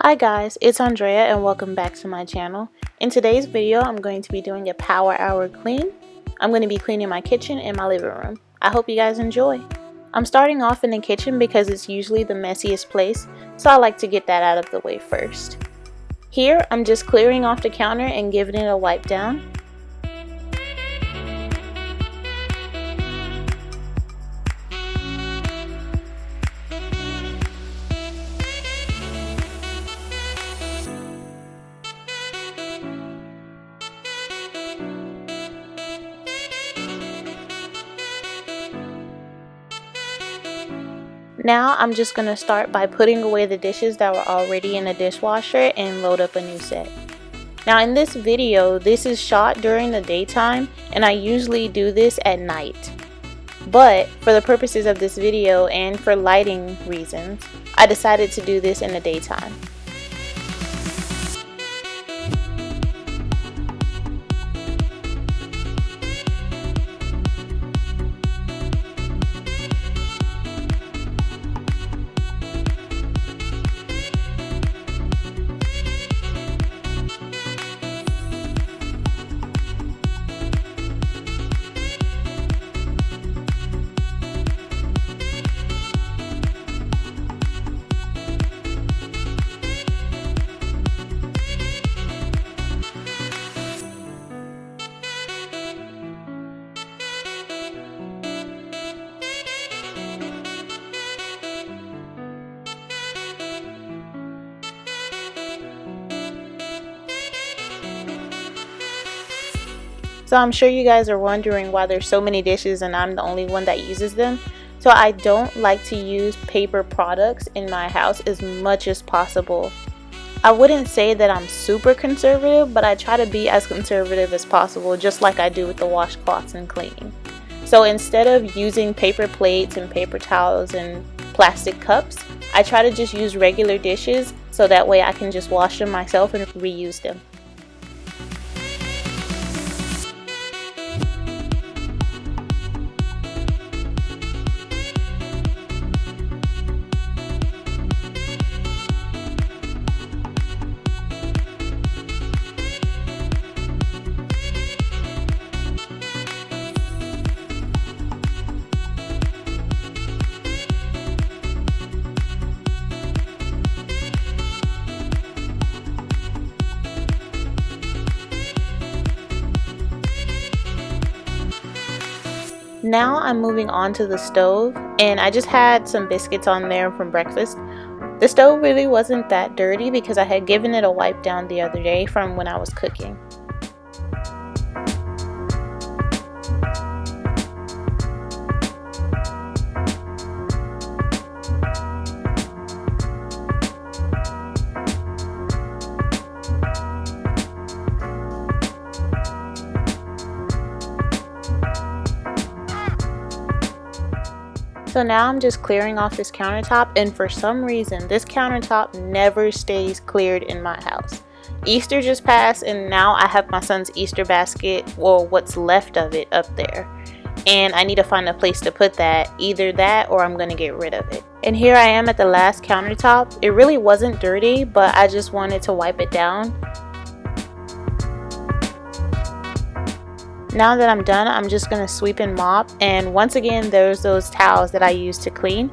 Hi guys, it's Andrea and welcome back to my channel. In today's video, I'm going to be doing a power hour clean. I'm going to be cleaning my kitchen and my living room. I hope you guys enjoy. I'm starting off in the kitchen because it's usually the messiest place, so I like to get that out of the way first. Here, I'm just clearing off the counter and giving it a wipe down. Now I'm just going to start by putting away the dishes that were already in the dishwasher and load up a new set. Now in this video, this is shot during the daytime and I usually do this at night. But for the purposes of this video and for lighting reasons, I decided to do this in the daytime. So I'm sure you guys are wondering why there's so many dishes and I'm the only one that uses them. So I don't like to use paper products in my house as much as possible. I wouldn't say that I'm super conservative, but I try to be as conservative as possible, just like I do with the washcloths and cleaning. So instead of using paper plates and paper towels and plastic cups, I try to just use regular dishes so that way I can just wash them myself and reuse them. Now I'm moving on to the stove, and I just had some biscuits on there from breakfast. The stove really wasn't that dirty because I had given it a wipe down the other day from when I was cooking. So now I'm just clearing off this countertop, and for some reason this countertop never stays cleared in my house. Easter just passed and now I have my son's Easter basket, or what's left of it, up there. And I need to find a place to put that, either that or I'm going to get rid of it. And here I am at the last countertop. It really wasn't dirty, but I just wanted to wipe it down. Now that I'm done, I'm just going to sweep and mop, and once again there's those towels that I use to clean.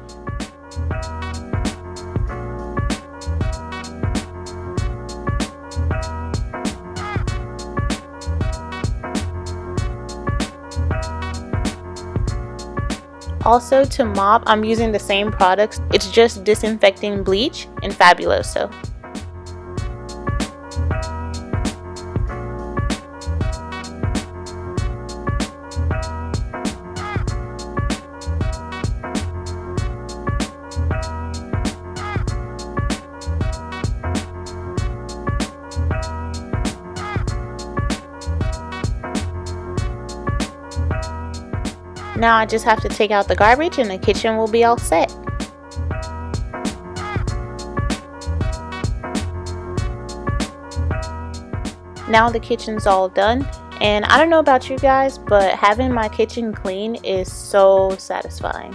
Also to mop, I'm using the same products. It's just disinfecting bleach and Fabuloso. Now I just have to take out the garbage and the kitchen will be all set. Now the kitchen's all done, and I don't know about you guys, but having my kitchen clean is so satisfying.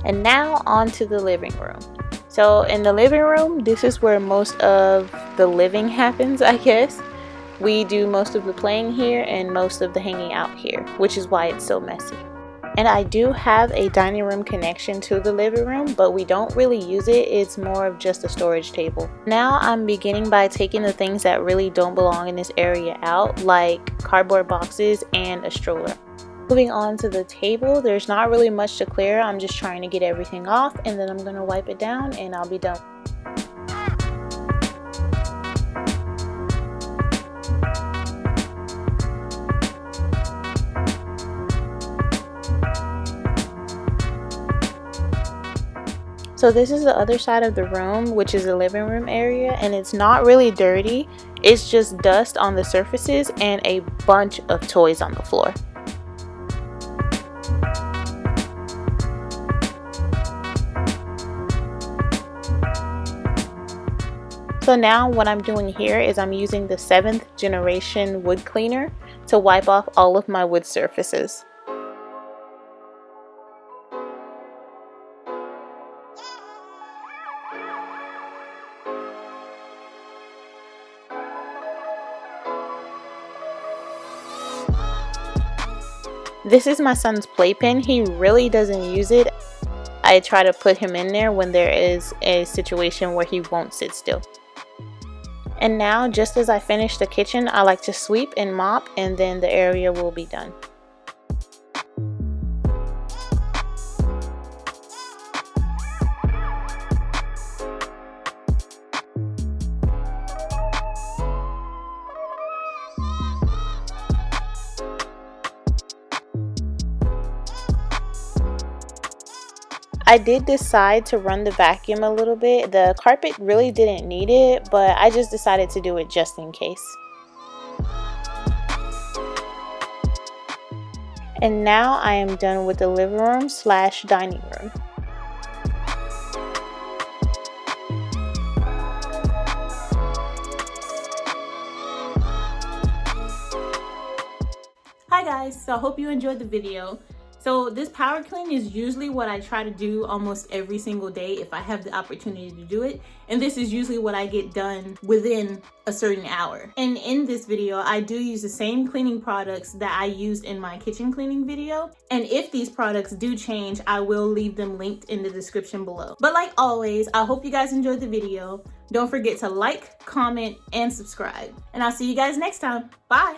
And now on to the living room. So in the living room, this is where most of the living happens, I guess. We do most of the playing here and most of the hanging out here, which is why it's so messy. And I do have a dining room connection to the living room, but we don't really use it. It's more of just a storage table. Now I'm beginning by taking the things that really don't belong in this area out, like cardboard boxes and a stroller. Moving on to the table, there's not really much to clear. I'm just trying to get everything off, and then I'm going to wipe it down and I'll be done. So this is the other side of the room, which is the living room area, and it's not really dirty. It's just dust on the surfaces and a bunch of toys on the floor. So now what I'm doing here is I'm using the 7th generation wood cleaner to wipe off all of my wood surfaces. This is my son's playpen. He really doesn't use it. I try to put him in there when there is a situation where he won't sit still. And now, just as I finish the kitchen, I like to sweep and mop, and then the area will be done. I did decide to run the vacuum a little bit. The carpet really didn't need it, but I just decided to do it just in case. And now I am done with the living room / dining room. Hi guys, so I hope you enjoyed the video. So this power clean is usually what I try to do almost every single day if I have the opportunity to do it. And this is usually what I get done within a certain hour. And in this video, I do use the same cleaning products that I used in my kitchen cleaning video. And if these products do change, I will leave them linked in the description below. But like always, I hope you guys enjoyed the video. Don't forget to like, comment, and subscribe. And I'll see you guys next time. Bye.